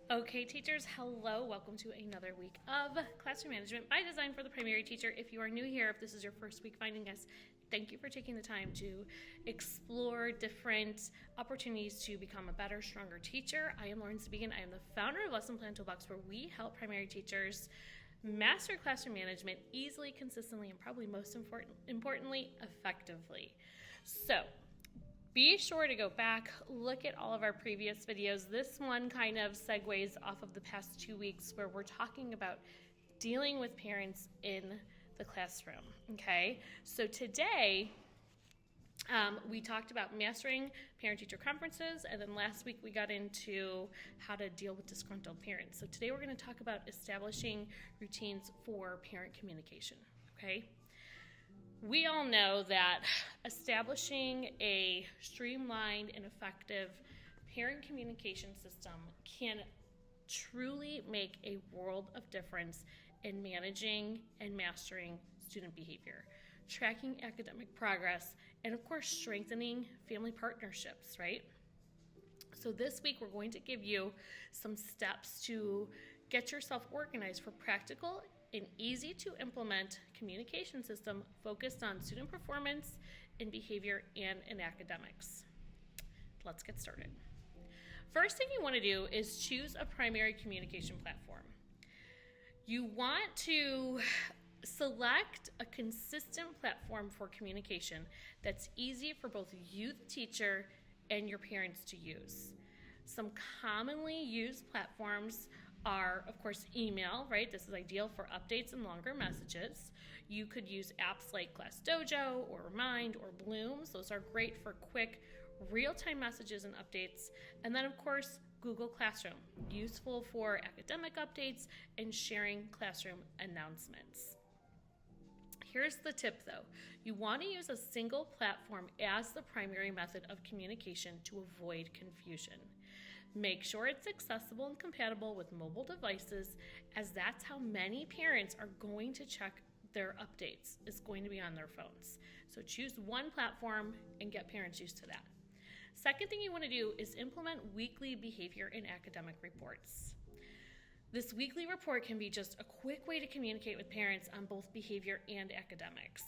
Okay, teachers, hello. Welcome to another week of Classroom Management by Design for the Primary Teacher. If you are new here, if this is your first week finding us, thank you for taking the time to explore different opportunities to become a better, stronger teacher. I am Lauren Sabigan. I am the founder of Lesson Plan Toolbox, where we help primary teachers master classroom management easily, consistently, and probably most importantly, effectively. So, be sure to go back, look at all of our previous videos. This one kind of segues off of the past 2 weeks where we're talking about dealing with parents in the classroom, okay? So today, we talked about mastering parent-teacher conferences, and then last week we got into how to deal with disgruntled parents. So today we're going to talk about establishing routines for parent communication, okay? We all know that establishing a streamlined and effective parent communication system can truly make a world of difference in managing and mastering student behavior, tracking academic progress, and of course, strengthening family partnerships, right? So this week, we're going to give you some steps to get yourself organized for practical an easy to implement communication system focused on student performance and behavior and in academics. Let's get started. First thing you want to do is choose a primary communication platform. You want to select a consistent platform for communication that's easy for both you, the teacher, and your parents to use. Some commonly used platforms are, of course, email, right? This is ideal for updates and longer messages. You could use apps like ClassDojo or Remind or Blooms. Those are great for quick, real-time messages and updates. And then, of course, Google Classroom, useful for academic updates and sharing classroom announcements. Here's the tip, though. You want to use a single platform as the primary method of communication to avoid confusion. Make sure it's accessible and compatible with mobile devices, as that's how many parents are going to check their updates. It's going to be on their phones. So choose one platform and get parents used to that. Second thing you want to do is implement weekly behavior and academic reports. This weekly report can be just a quick way to communicate with parents on both behavior and academics.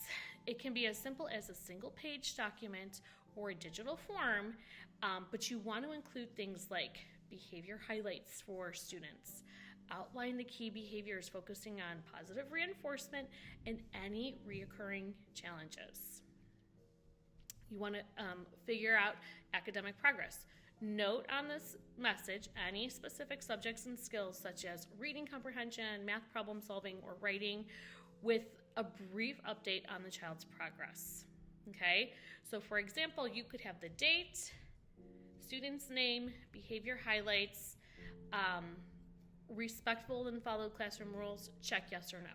It can be as simple as a single-page document or a digital form, but you want to include things like behavior highlights for students, outline the key behaviors focusing on positive reinforcement and any reoccurring challenges. You want to figure out academic progress. Note on this message any specific subjects and skills such as reading comprehension, math problem solving, or writing with a brief update on the child's progress. Okay, so for example, you could have the date, student's name, behavior highlights, respectful and followed classroom rules, check yes or no.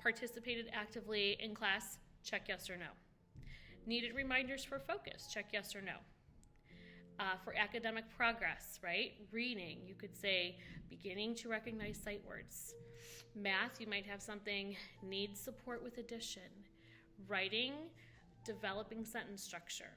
Participated actively in class, check yes or no. Needed reminders for focus, check yes or no. For academic progress, right? Reading, you could say beginning to recognize sight words. Math, you might have something needs support with addition. Writing, developing sentence structure.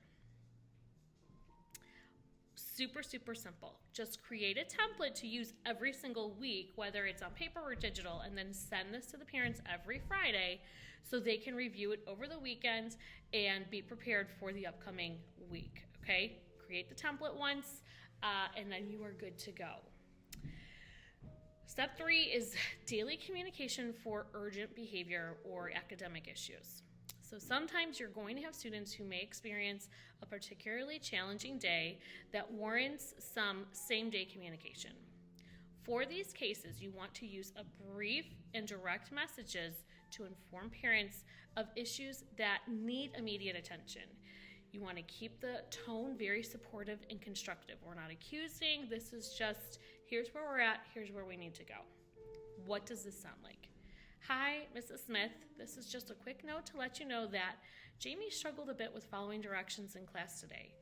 Super, super simple. Just create a template to use every single week, whether it's on paper or digital, and then send this to the parents every Friday so they can review it over the weekend and be prepared for the upcoming week, okay? Create the template once, and then you are good to go. Step 3 is daily communication for urgent behavior or academic issues. So sometimes you're going to have students who may experience a particularly challenging day that warrants some same-day communication. For these cases, you want to use a brief and direct messages to inform parents of issues that need immediate attention. You want to keep the tone very supportive and constructive. We're not accusing. This is just, here's where we're at, here's where we need to go. What does this sound like? Hi, Mrs. Smith. This is just a quick note to let you know that Jamie struggled a bit with following directions in class today.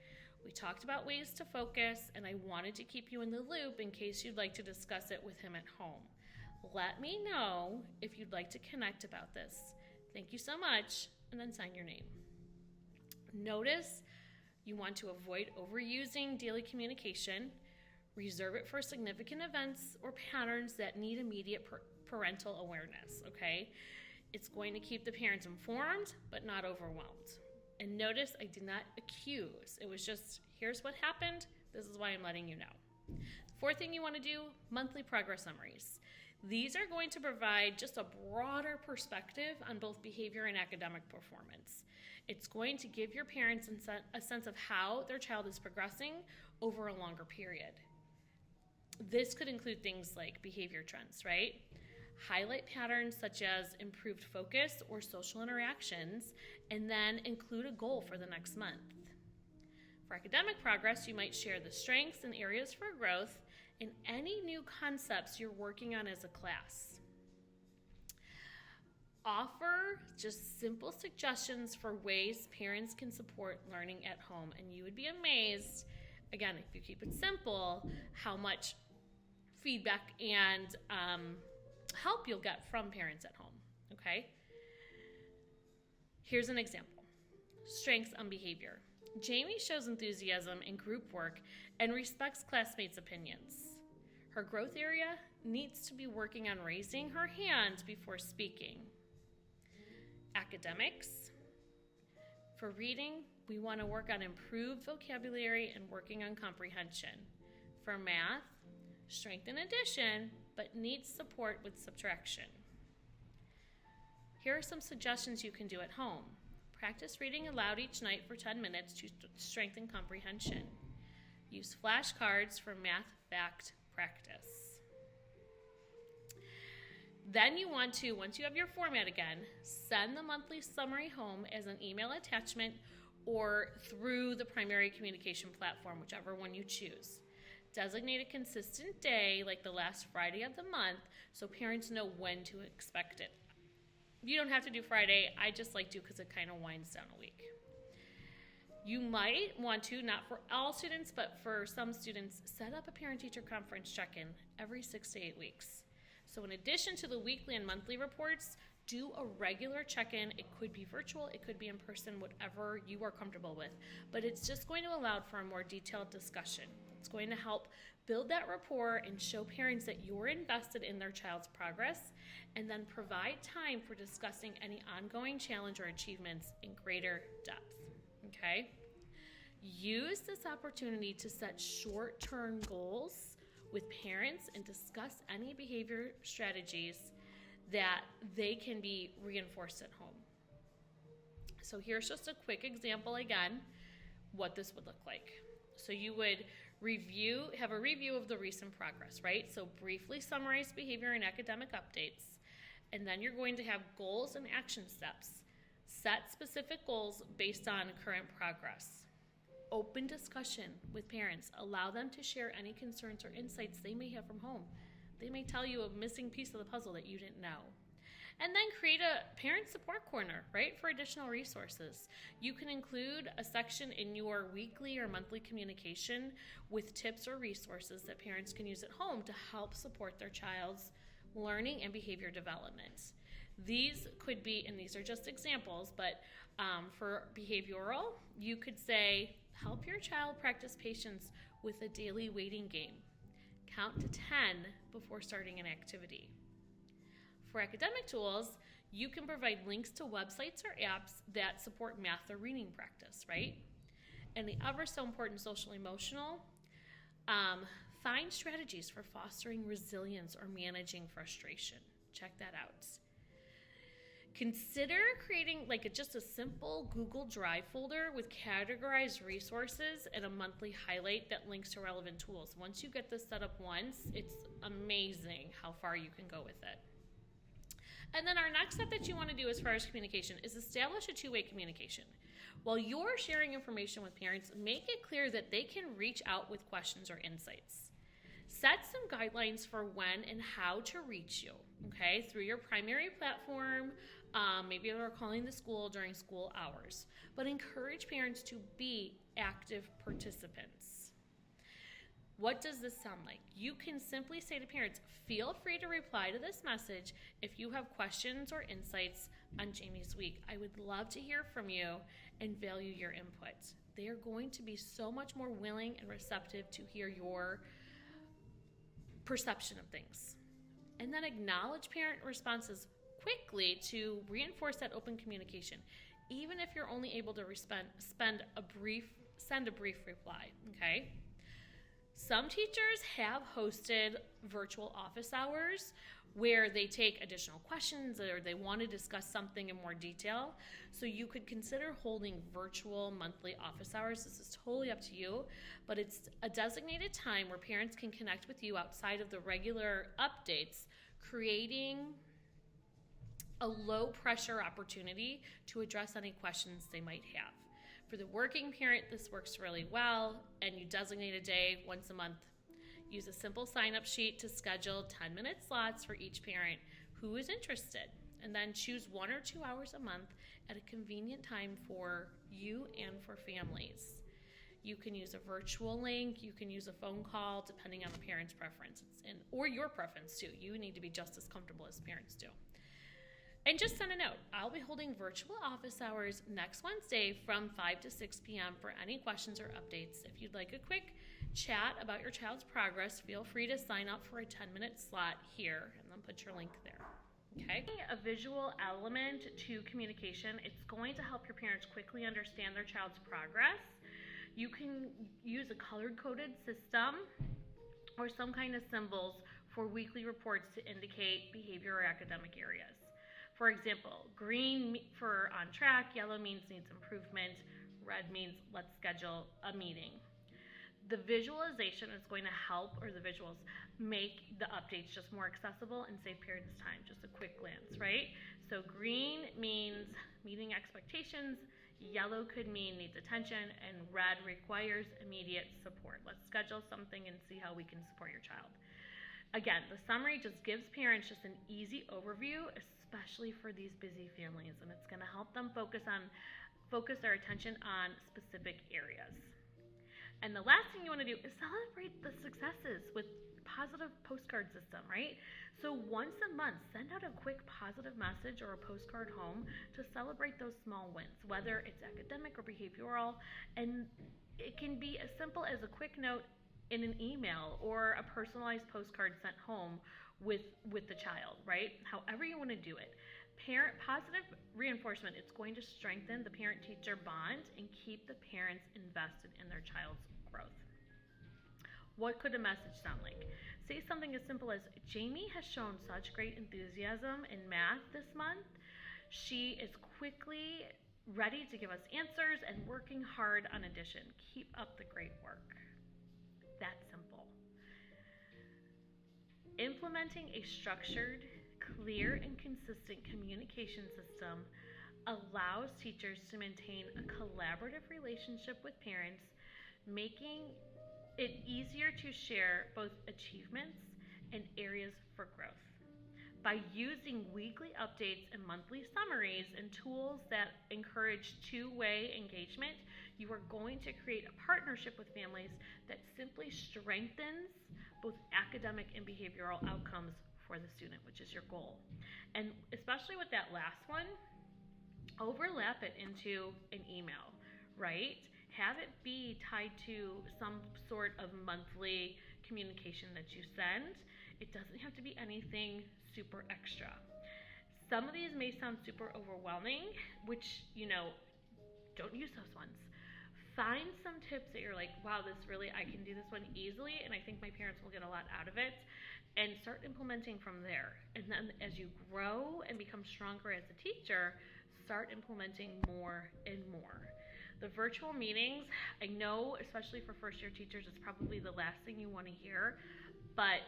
We talked about ways to focus, and I wanted to keep you in the loop in case you'd like to discuss it with him at home. Let me know if you'd like to connect about this. Thank you so much, and then sign your name. Notice you want to avoid overusing daily communication. Reserve it for significant events or patterns that need immediate parental awareness, okay? It's going to keep the parents informed, but not overwhelmed. And notice I did not accuse. It was just, here's what happened. This is why I'm letting you know. Fourth thing you want to do, monthly progress summaries. These are going to provide just a broader perspective on both behavior and academic performance. It's going to give your parents a sense of how their child is progressing over a longer period. This could include things like behavior trends, right? Highlight patterns such as improved focus or social interactions, and then include a goal for the next month. For academic progress, you might share the strengths and areas for growth and any new concepts you're working on as a class. Offer just simple suggestions for ways parents can support learning at home, and you would be amazed, again, if you keep it simple, how much feedback and help you'll get from parents at home, okay? Here's an example. Strengths on behavior. Jamie shows enthusiasm in group work and respects classmates' opinions. Her growth area needs to be working on raising her hand before speaking. Academics. For reading, we want to work on improved vocabulary and working on comprehension. For math, strength in addition, but needs support with subtraction. Here are some suggestions you can do at home. Practice reading aloud each night for 10 minutes to strengthen comprehension. Use flashcards for math fact practice. Then you want to, once you have your format again, send the monthly summary home as an email attachment or through the primary communication platform, whichever one you choose. Designate a consistent day, like the last Friday of the month, so parents know when to expect it. You don't have to do Friday. I just like to because it kind of winds down a week. You might want to, not for all students, but for some students, set up a parent-teacher conference check-in every 6 to 8 weeks. So in addition to the weekly and monthly reports, do a regular check-in. It could be virtual, it could be in person, whatever you are comfortable with. But it's just going to allow for a more detailed discussion. It's going to help build that rapport and show parents that you're invested in their child's progress, and then provide time for discussing any ongoing challenge or achievements in greater depth, okay? Use this opportunity to set short-term goals with parents and discuss any behavior strategies that they can be reinforced at home. So here's just a quick example again, what this would look like. So you would have a review of the recent progress, right? So briefly summarize behavior and academic updates. And then you're going to have goals and action steps. Set specific goals based on current progress. Open discussion with parents. Allow them to share any concerns or insights they may have from home. They may tell you a missing piece of the puzzle that you didn't know. And then create a parent support corner, right, for additional resources. You can include a section in your weekly or monthly communication with tips or resources that parents can use at home to help support their child's learning and behavior development. These could be, and these are just examples, but for behavioral, you could say, help your child practice patience with a daily waiting game. Count to 10 before starting an activity. For academic tools, you can provide links to websites or apps that support math or reading practice, right? And the ever so important social emotional, find strategies for fostering resilience or managing frustration. Check that out. Consider creating just a simple Google Drive folder with categorized resources and a monthly highlight that links to relevant tools. Once you get this set up once, it's amazing how far you can go with it. And then our next step that you want to do as far as communication is establish a two-way communication. While you're sharing information with parents, make it clear that they can reach out with questions or insights. Set some guidelines for when and how to reach you, okay, through your primary platform. Maybe they're calling the school during school hours, but encourage parents to be active participants. What does this sound like? You can simply say to parents, feel free to reply to this message if you have questions or insights on Jamie's week. I would love to hear from you and value your input. They are going to be so much more willing and receptive to hear your perception of things. And then acknowledge parent responses quickly to reinforce that open communication, even if you're only able to send a brief reply, okay? Some teachers have hosted virtual office hours where they take additional questions or they want to discuss something in more detail. So you could consider holding virtual monthly office hours. This is totally up to you, but it's a designated time where parents can connect with you outside of the regular updates, creating a low pressure opportunity to address any questions they might have. For the working parent, this works really well, and you designate a day once a month. Use a simple sign-up sheet to schedule 10-minute slots for each parent who is interested, and then choose 1 or 2 hours a month at a convenient time for you and for families. You can use a virtual link, you can use a phone call, depending on the parent's preference, or your preference too. You need to be just as comfortable as parents do. And just send a note. I'll be holding virtual office hours next Wednesday from 5 to 6 p.m. for any questions or updates. If you'd like a quick chat about your child's progress, feel free to sign up for a 10-minute slot here and then put your link there. Okay? A visual element to communication, it's going to help your parents quickly understand their child's progress. You can use a color-coded system or some kind of symbols for weekly reports to indicate behavior or academic areas. For example, green for on track, yellow means needs improvement, red means let's schedule a meeting. The visualization is going to help, or the visuals, make the updates just more accessible and save parents time, just a quick glance, right? So green means meeting expectations, yellow could mean needs attention, and red requires immediate support. Let's schedule something and see how we can support your child. Again, the summary just gives parents just an easy overview, especially for these busy families, and it's going to help them focus their attention on specific areas. And the last thing you want to do is celebrate the successes with positive postcard system, right? So once a month, send out a quick positive message or a postcard home to celebrate those small wins, whether it's academic or behavioral, and it can be as simple as a quick note in an email or a personalized postcard sent home with the child, right? However you want to do it. Positive reinforcement, it's going to strengthen the parent-teacher bond and keep the parents invested in their child's growth. What could a message sound like? Say something as simple as, Jamie has shown such great enthusiasm in math this month. She is quickly ready to give us answers and working hard on addition. Keep up the great work. That simple. Implementing a structured, clear, and consistent communication system allows teachers to maintain a collaborative relationship with parents, making it easier to share both achievements and areas for growth. By using weekly updates and monthly summaries and tools that encourage two-way engagement, you are going to create a partnership with families that simply strengthens both academic and behavioral outcomes for the student, which is your goal. And especially with that last one, overlap it into an email, right? Have it be tied to some sort of monthly communication that you send. It doesn't have to be anything super extra. Some of these may sound super overwhelming, which, don't use those ones. Find some tips that you're like, wow, I can do this one easily, and I think my parents will get a lot out of it, and start implementing from there. And then as you grow and become stronger as a teacher, start implementing more and more. The virtual meetings, I know, especially for first-year teachers, it's probably the last thing you want to hear, but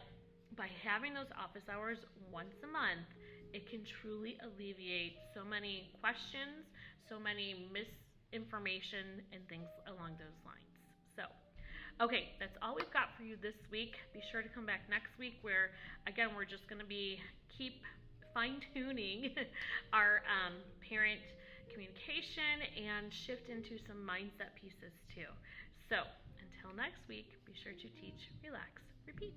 by having those office hours once a month, it can truly alleviate so many questions, so many misinformation, and things along those lines. So, okay, that's all we've got for you this week. Be sure to come back next week where, again, we're just going to keep fine-tuning our parent communication and shift into some mindset pieces too. So, until next week, be sure to teach, relax, repeat.